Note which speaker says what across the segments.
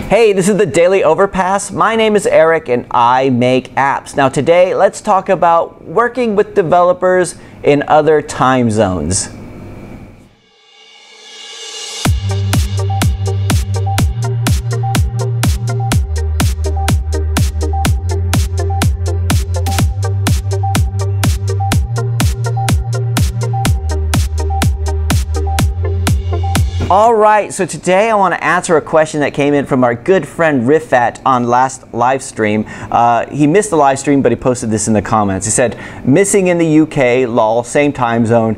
Speaker 1: Hey, this is the Daily Overpass. My name is Eric and I make apps. Now today, let's talk about working with developers in other time zones. Alright, so today I want to answer a question that came in from our good friend Rifat on last live stream. He missed the live stream, but he posted this in the comments. He said, missing in the UK, lol, same time zone.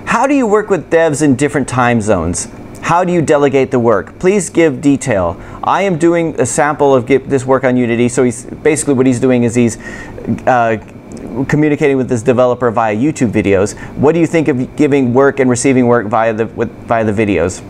Speaker 1: How do you work with devs in different time zones? How do you delegate the work? Please give detail. I am doing a sample of this work on Unity, so he's basically what he's doing is he's communicating with this developer via YouTube videos. What do you think of giving work and receiving work via the videos?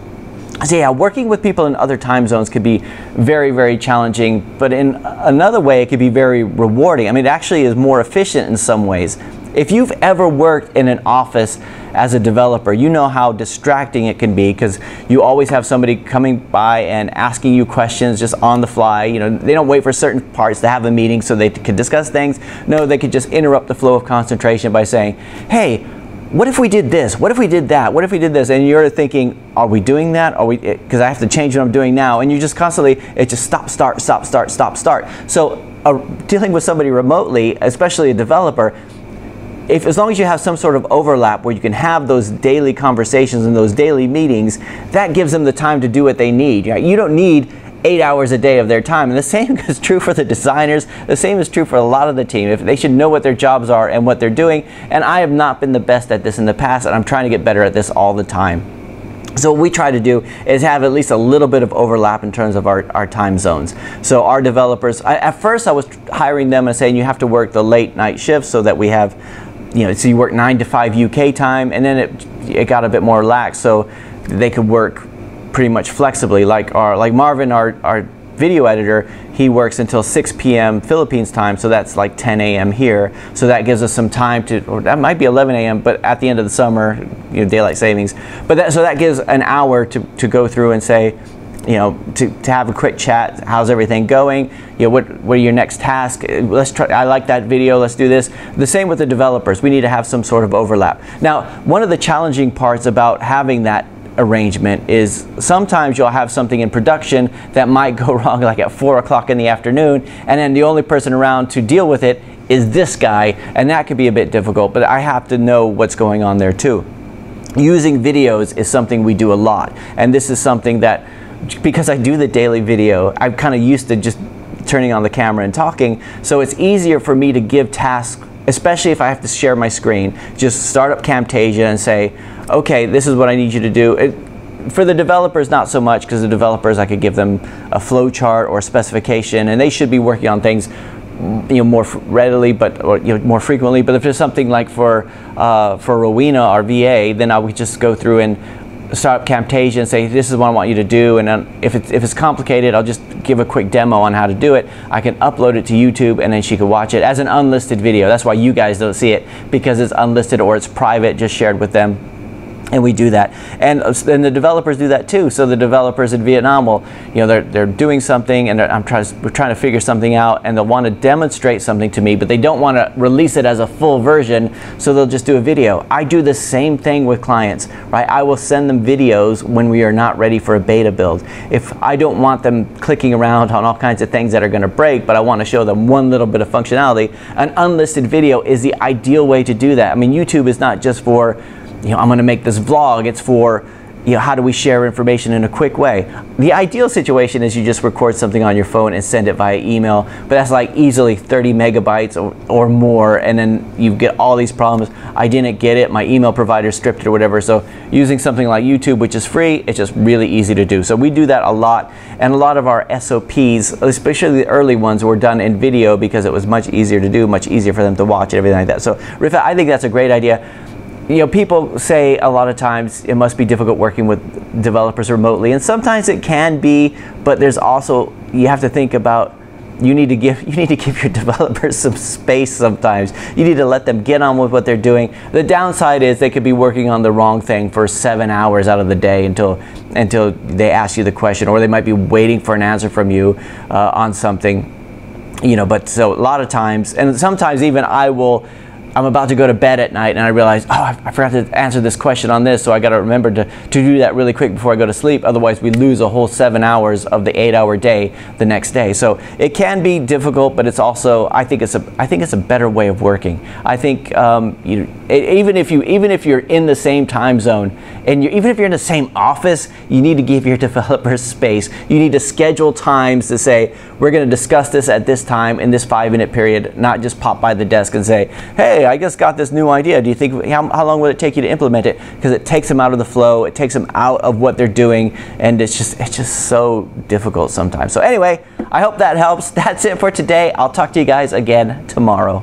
Speaker 1: So yeah, working with people in other time zones could be very, very challenging, but in another way it could be very rewarding. I mean, it actually is more efficient in some ways. If you've ever worked in an office as a developer, you know how distracting it can be because you always have somebody coming by and asking you questions just on the fly. You know, they don't wait for certain parts to have a meeting so they can discuss things. No, they could just interrupt the flow of concentration by saying, hey, what if we did this? What if we did that? What if we did this? And you're thinking, are we doing that? Are we? Because I have to change what I'm doing now. And you just constantly, it just stop, start, stop, start, stop, start. So dealing with somebody remotely, especially a developer, as long as you have some sort of overlap where you can have those daily conversations and those daily meetings, that gives them the time to do what they need. Right? You don't need 8 hours a day of their time. And the same is true for the designers. The same is true for a lot of the team. If they should know what their jobs are and what they're doing. And I have not been the best at this in the past, and I'm trying to get better at this all the time. So what we try to do is have at least a little bit of overlap in terms of our time zones. So our developers, at first I was hiring them and saying you have to work the late night shifts so that we have, you know, so you work 9 to 5 UK time, and then it got a bit more lax, so they could work pretty much flexibly. Like Marvin, our video editor, he works until 6 p.m. Philippines time, so that's like 10 a.m. here. So that gives us some time to, or that might be 11 a.m. but at the end of the summer, you know, daylight savings. But so that gives an hour to go through and say, you know, to have a quick chat. How's everything going? You know, what are your next tasks? Let's try. I like that video. Let's do this. The same with the developers. We need to have some sort of overlap. Now, one of the challenging parts about having that arrangement is sometimes you'll have something in production that might go wrong like at 4 o'clock in the afternoon, and then the only person around to deal with it is this guy, and that could be a bit difficult, but I have to know what's going on there too. Using videos is something we do a lot, and this is something that, because I do the daily video, I'm kind of used to just turning on the camera and talking, so it's easier for me to give tasks, especially if I have to share my screen. Just start up Camtasia and say, okay, this is what I need you to do. For the developers, not so much, because the developers, I could give them a flow chart or a specification, and they should be working on things, you know, more readily, or you know, more frequently. But if there's something like for Rowena, our VA, then I would just go through and start up Camtasia and say, this is what I want you to do, and then if it's complicated, I'll just give a quick demo on how to do it. I can upload it to YouTube, and then she can watch it as an unlisted video. That's why you guys don't see it, because it's unlisted or it's private, just shared with them. And we do that, and the developers do that too. So the developers in Vietnam will, you know, they're doing something, and we're trying to figure something out, and they'll want to demonstrate something to me, but they don't want to release it as a full version, so they'll just do a video. I do the same thing with clients, right? I will send them videos when we are not ready for a beta build. If I don't want them clicking around on all kinds of things that are going to break, but I want to show them one little bit of functionality, an unlisted video is the ideal way to do that. I mean, YouTube is not just for, you know, I'm going to make this vlog. It's for, you know, how do we share information in a quick way? The ideal situation is you just record something on your phone and send it via email, but that's like easily 30 megabytes or more, and then you get all these problems. I didn't get it, my email provider stripped it or whatever. So using something like YouTube, which is free, it's just really easy to do. So we do that a lot, and a lot of our SOPs, especially the early ones, were done in video because it was much easier to do, much easier for them to watch and everything like that. So Rifat, I think that's a great idea. You know, people say a lot of times it must be difficult working with developers remotely, and sometimes it can be, but there's also, you have to think about you need to give your developers some space sometimes. You need to let them get on with what they're doing. The downside is they could be working on the wrong thing for 7 hours out of the day until they ask you the question, or they might be waiting for an answer from you on something. You know, but so a lot of times, and sometimes even I'm about to go to bed at night and I realize, oh, I forgot to answer this question on this, so I got to remember to do that really quick before I go to sleep. Otherwise, we lose a whole 7 hours of the 8-hour day the next day. So it can be difficult, but it's also, I think it's a better way of working. I think even if you're in the same time zone, and even if you're in the same office, you need to give your developers space. You need to schedule times to say, we're going to discuss this at this time in this 5-minute period, not just pop by the desk and say, hey, I just got this new idea. Do you think, how long will it take you to implement it? Because it takes them out of the flow. It takes them out of what they're doing, and it's just so difficult sometimes. So anyway, I hope that helps. That's it for today. I'll talk to you guys again tomorrow.